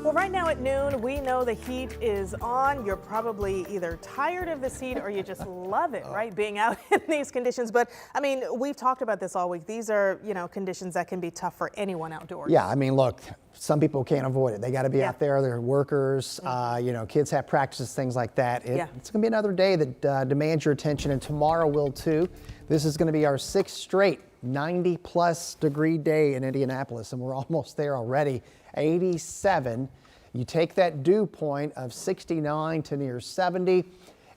Well, right now at noon, we know the heat is on. You're probably either tired of this heat or you just love it, right? Being out in these conditions. But I mean, we've talked about this all week. These are, conditions that can be tough for anyone outdoors. Yeah, I mean, look, some people can't avoid it. They got to be out there. They're workers. Kids have practices, things like that. It's going to be another day that demands your attention, and tomorrow will too. This is going to be our 6th straight 90-plus degree day in Indianapolis, and we're almost there already. 87. You take that dew point of 69 to near 70,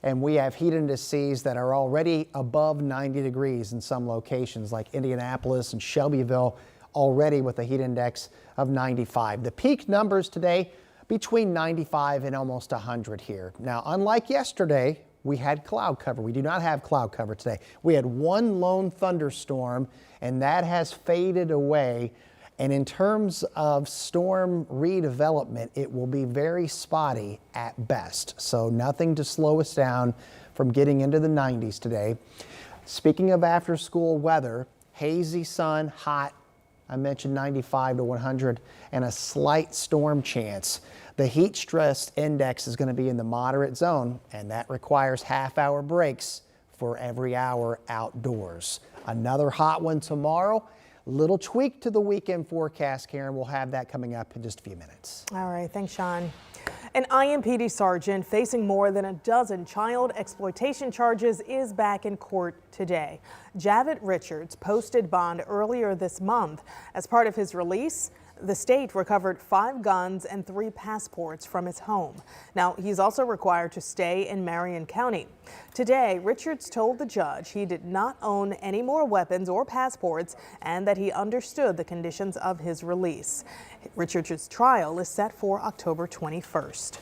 and we have heat indices that are already above 90 degrees in some locations like Indianapolis and Shelbyville, already with a heat index of 95. The peak numbers today between 95 and almost 100 here. Now, unlike yesterday, we had cloud cover. We do not have cloud cover today. We had one lone thunderstorm, and that has faded away. And in terms of storm redevelopment, it will be very spotty at best. So nothing to slow us down from getting into the 90s today. Speaking of after school weather, hazy sun, hot. I mentioned 95 to 100 and a slight storm chance. The heat stress index is going to be in the moderate zone, and that requires half-hour breaks for every hour outdoors. Another hot one tomorrow. Little tweak to the weekend forecast, Karen. We'll have that coming up in just a few minutes. All right. Thanks, Sean. An IMPD sergeant facing more than a dozen child exploitation charges is back in court today. Javit Richards posted bond earlier this month. As part of his release, the state recovered 5 guns and 3 passports from his home. Now, he's also required to stay in Maran County. Today, Richards told the judge he did not own any more weapons or passports and that he understood the conditions of his release. Richards' trial is set for October 21st.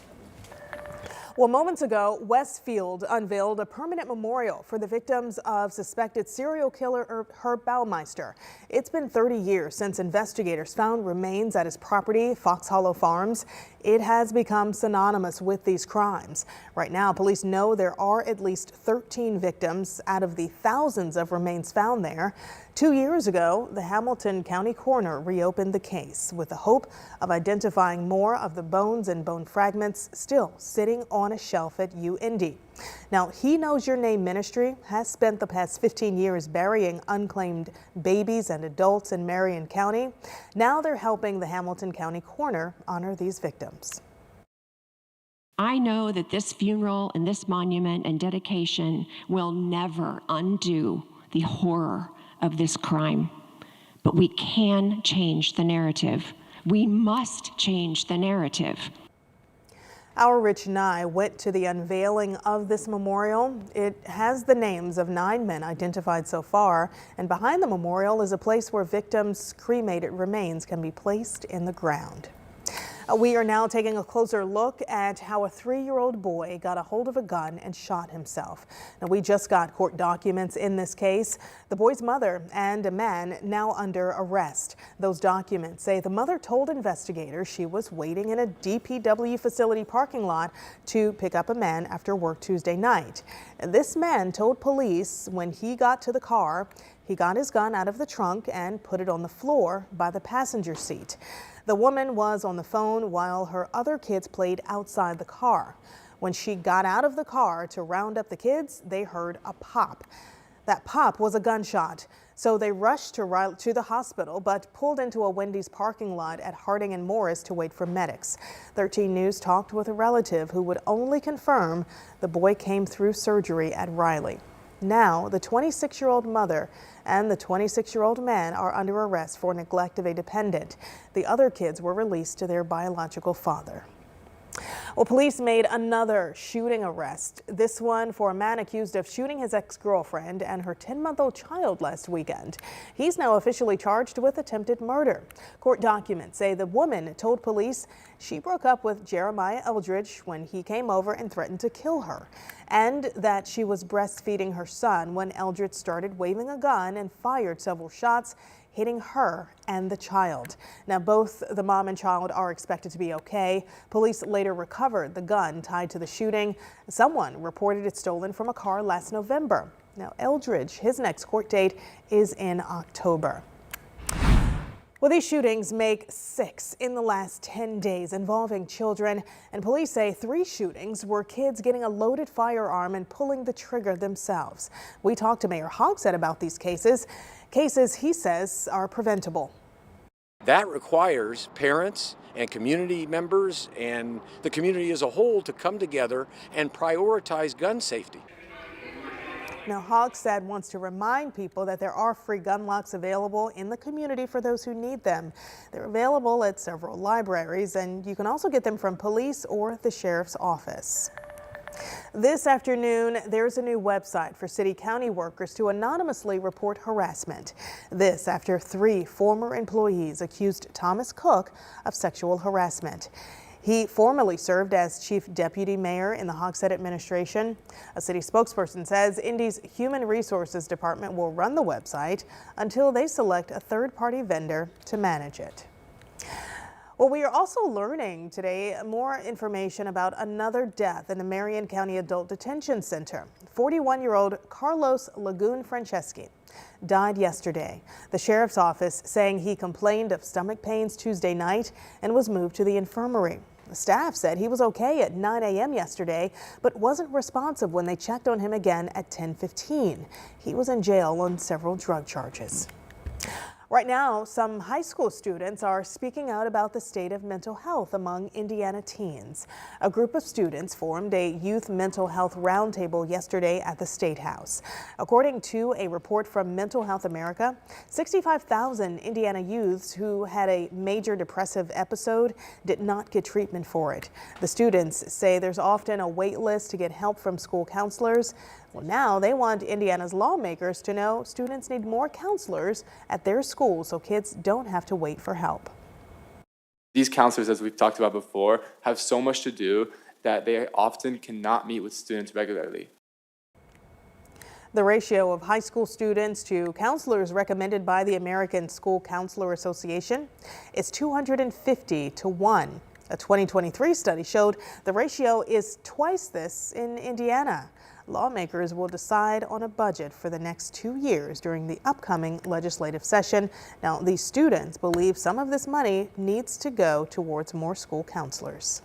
Well, moments ago, Westfield unveiled a permanent memorial for the victims of suspected serial killer Herb Baumeister. It's been 30 years since investigators found remains at his property, Fox Hollow Farms. It has become synonymous with these crimes. Right now, police know there are at least 13 victims out of the thousands of remains found there. 2 years ago, the Hamilton County coroner reopened the case with the hope of identifying more of the bones and bone fragments still sitting on a shelf at UIndy. Now, He Knows Your Name Ministry has spent the past 15 years burying unclaimed babies and adults in Marion County. Now they're helping the Hamilton County coroner honor these victims. I know that this funeral and this monument and dedication will never undo the horror of this crime, but we can change the narrative. We must change the narrative. Our Rich Nye went to the unveiling of this memorial. It has the names of 9 men identified so far, and behind the memorial is a place where victims' cremated remains can be placed in the ground. We are now taking a closer look at how a 3-year-old boy got a hold of a gun and shot himself. Now, we just got court documents in this case. The boy's mother and a man now under arrest. Those documents say the mother told investigators she was waiting in a DPW facility parking lot to pick up a man after work Tuesday night. This man told police when he got to the car, he got his gun out of the trunk and put it on the floor by the passenger seat. The woman was on the phone while her other kids played outside the car. When she got out of the car to round up the kids, they heard a pop. That pop was a gunshot. So they rushed to the hospital, but pulled into a Wendy's parking lot at Harding and Morris to wait for medics. 13 News talked with a relative who would only confirm the boy came through surgery at Riley. Now, the 26-year-old mother and the 26-year-old man are under arrest for neglect of a dependent. The other kids were released to their biological father. Well, police made another shooting arrest, this one for a man accused of shooting his ex-girlfriend and her 10-month-old child last weekend. He's now officially charged with attempted murder. Court documents say the woman told police she broke up with Jeremiah Eldridge when he came over and threatened to kill her, and that she was breastfeeding her son when Eldridge started waving a gun and fired several shots, hitting her and the child. Now, both the mom and child are expected to be okay. Police later recovered the gun tied to the shooting. Someone reported it stolen from a car last November. Now, Eldridge, his next court date is in October. Well, these shootings make 6 in the last 10 days involving children, and police say 3 shootings were kids getting a loaded firearm and pulling the trigger themselves. We talked to Mayor Hogsett about these cases he says are preventable. That requires parents and community members and the community as a whole to come together and prioritize gun safety. Now, Hogsett wants to remind people that there are free gun locks available in the community for those who need them. They're available at several libraries, and you can also get them from police or the sheriff's office. This afternoon, there's a new website for city-county workers to anonymously report harassment. This after 3 former employees accused Thomas Cook of sexual harassment. He formerly served as chief deputy mayor in the Hogsett administration. A city spokesperson says Indy's Human Resources Department will run the website until they select a third-party vendor to manage it. Well, we are also learning today more information about another death in the Maran County Adult Detention Center. 41-year-old Carlos Lagoon Franceschi died yesterday. The sheriff's office saying he complained of stomach pains Tuesday night and was moved to the infirmary. The staff said he was okay at 9 a.m. yesterday, but wasn't responsive when they checked on him again at 10:15. He was in jail on several drug charges. Right now, some high school students are speaking out about the state of mental health among Indiana teens. A group of students formed a youth mental health roundtable yesterday at the State House. According to a report from Mental Health America, 65,000 Indiana youths who had a major depressive episode did not get treatment for it. The students say there's often a wait list to get help from school counselors. Well, now they want Indiana's lawmakers to know students need more counselors at their schools so kids don't have to wait for help. These counselors, as we've talked about before, have so much to do that they often cannot meet with students regularly. The ratio of high school students to counselors recommended by the American School Counselor Association is 250 to 1. A 2023 study showed the ratio is twice this in Indiana. Lawmakers will decide on a budget for the next 2 years during the upcoming legislative session. Now, these students believe some of this money needs to go towards more school counselors.